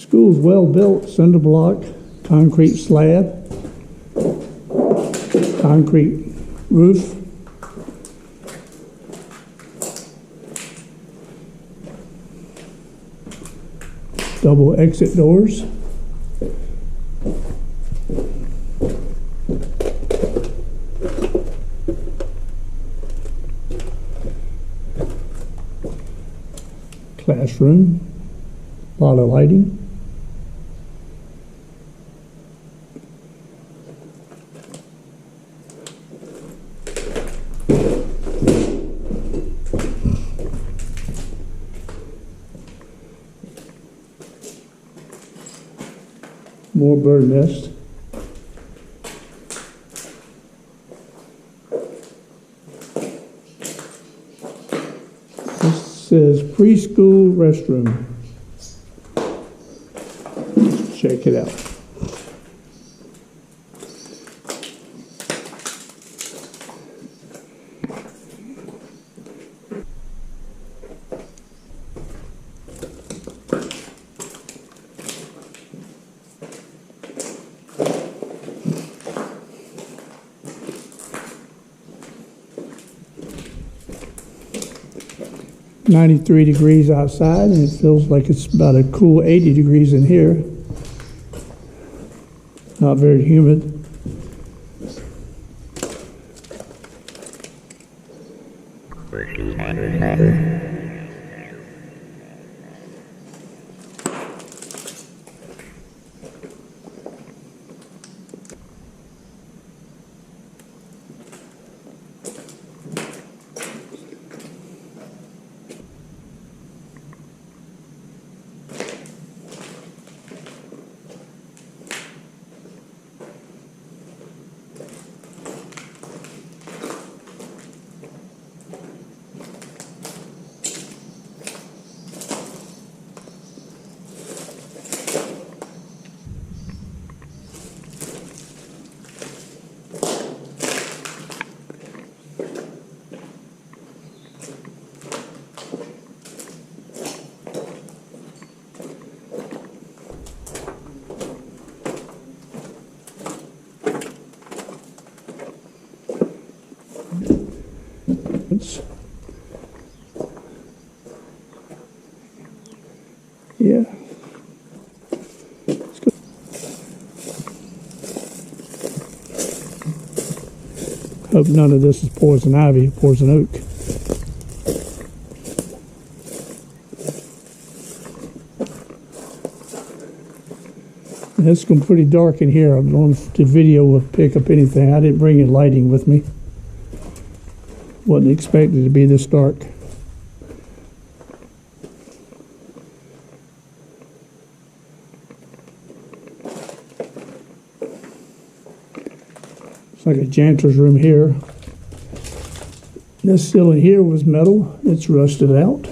School's well built, cinder block, concrete slab, concrete roof. Double exit doors. Classroom, a lot of lighting. More bird nest. This says preschool restroom. Check it out. .93 degrees outside, and it feels like it's about a cool 80 degrees in here. Not very humid. Yeah. Let's go. Hope none of this is poison ivy, poison oak. It's going pretty dark in here. I don't know if the video will pick up anything. I didn't bring any lighting with me. Wasn't expected to be this dark. It's like a janitor's room here. This ceiling here was metal. It's rusted out.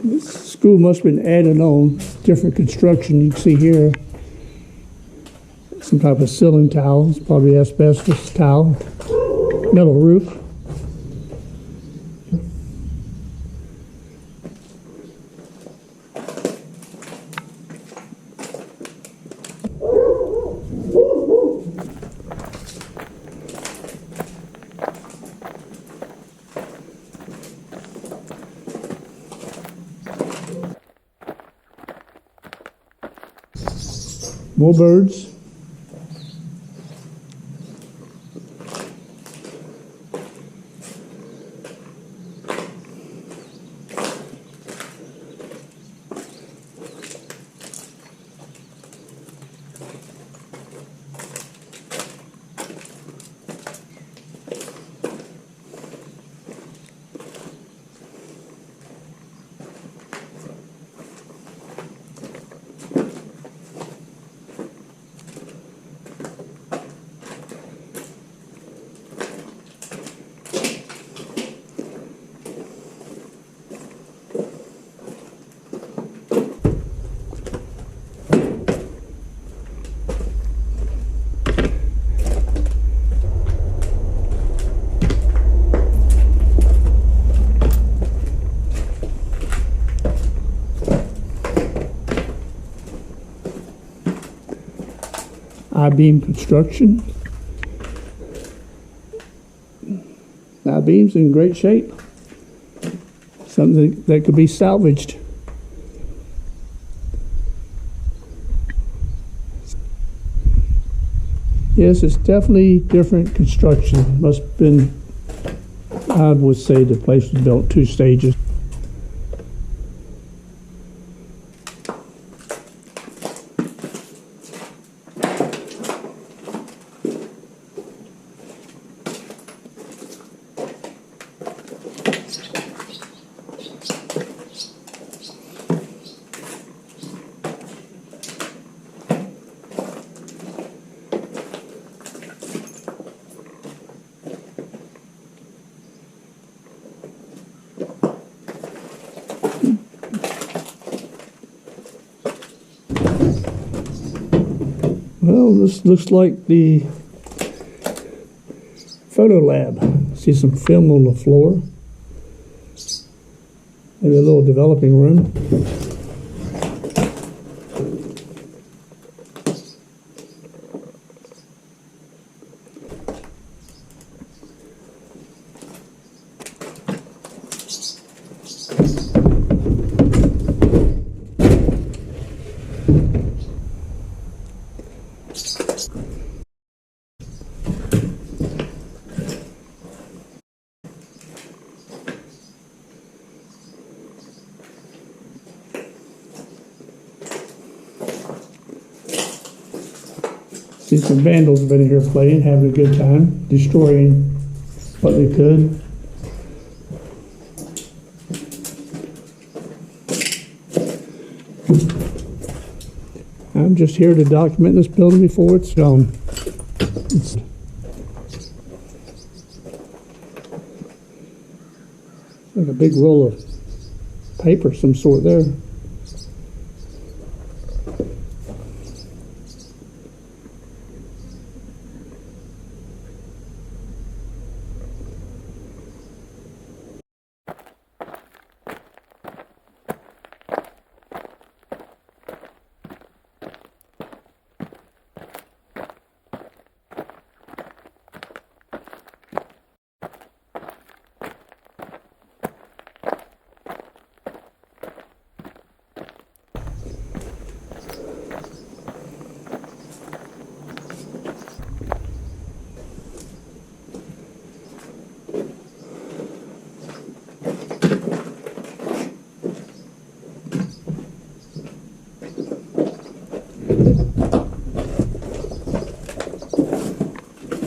This school must have been added on, different construction. You can see here some type of ceiling tile. It's probably asbestos tile, metal roof. More birds. I-beam construction. I-beam's in great shape. Something that could be salvaged. Yes, it's definitely different construction. Must have been, I would say the place was built 2 stages. Well, this looks like the photo lab. See some film on the floor. Maybe a little developing room. See some vandals have been in here playing, having a good time, destroying what they could. I'm just here to document this building before it's gone. It's like a big roll of paper of some sort there.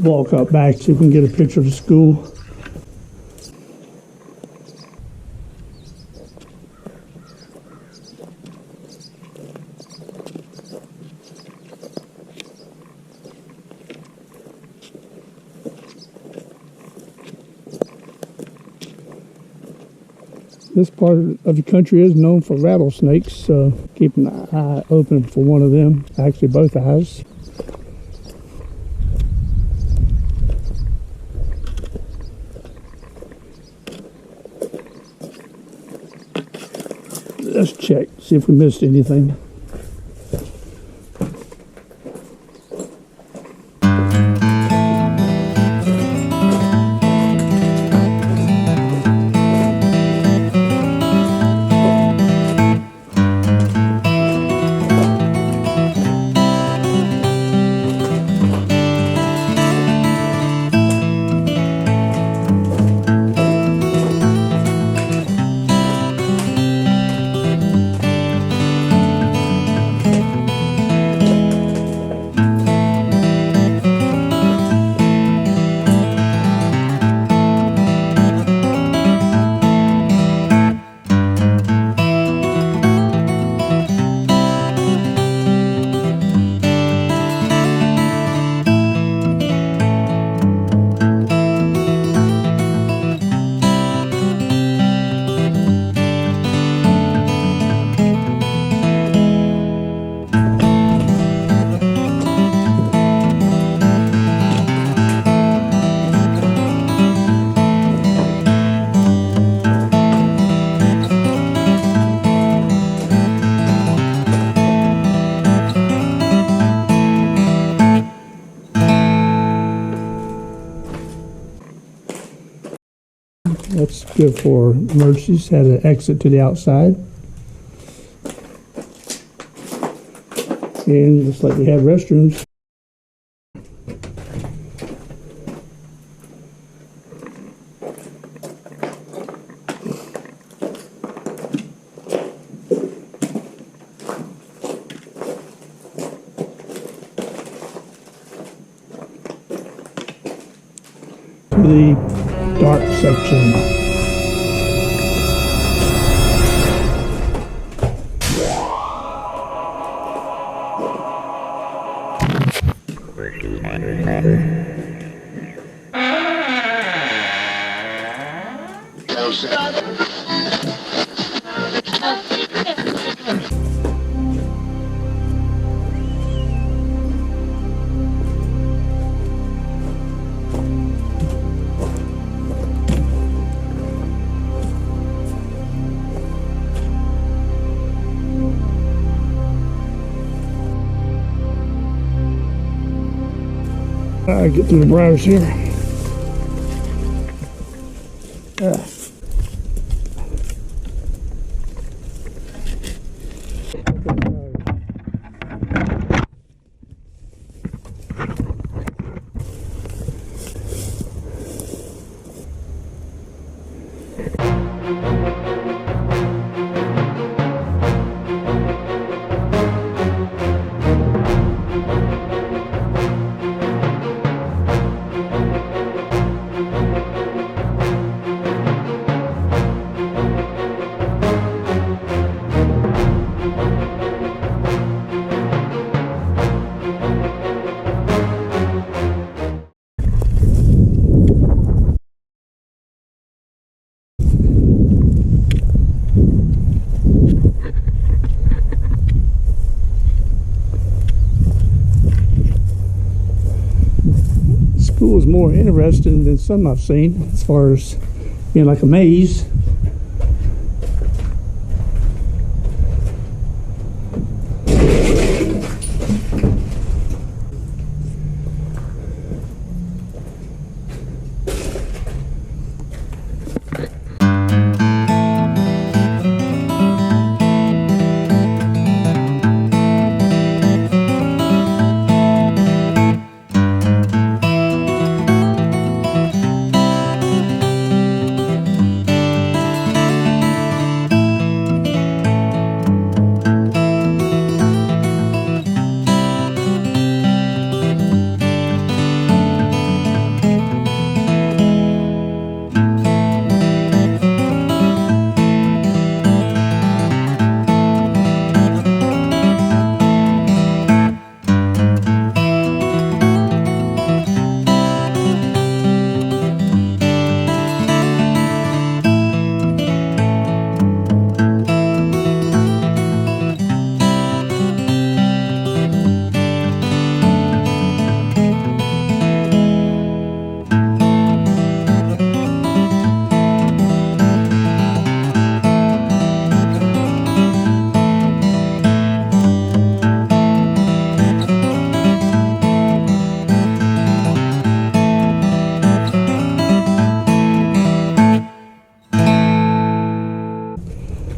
Walk up back so you can get a picture of the school. This part of the country is known for rattlesnakes, so keep an eye open for one of them, actually both eyes. Let's check, see if we missed anything. That's good for emergencies. Has an exit to the outside. And just like we have restrooms. To the dark section. I get through the briars here. School is more interesting than some I've seen, as far as being like a maze.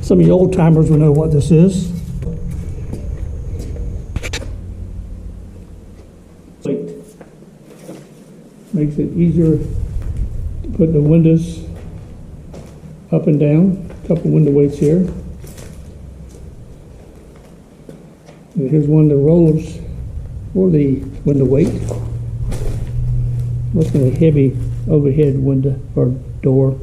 Some of you old timers will know what this is. Wait. Makes it easier to put the windows up and down. A couple window weights here. And here's one that rolls for the window weight. Looks like a heavy overhead window or door.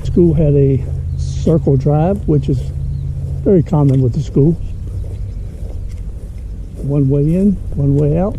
School had a circle drive, which is very common with the school. One way in, one way out.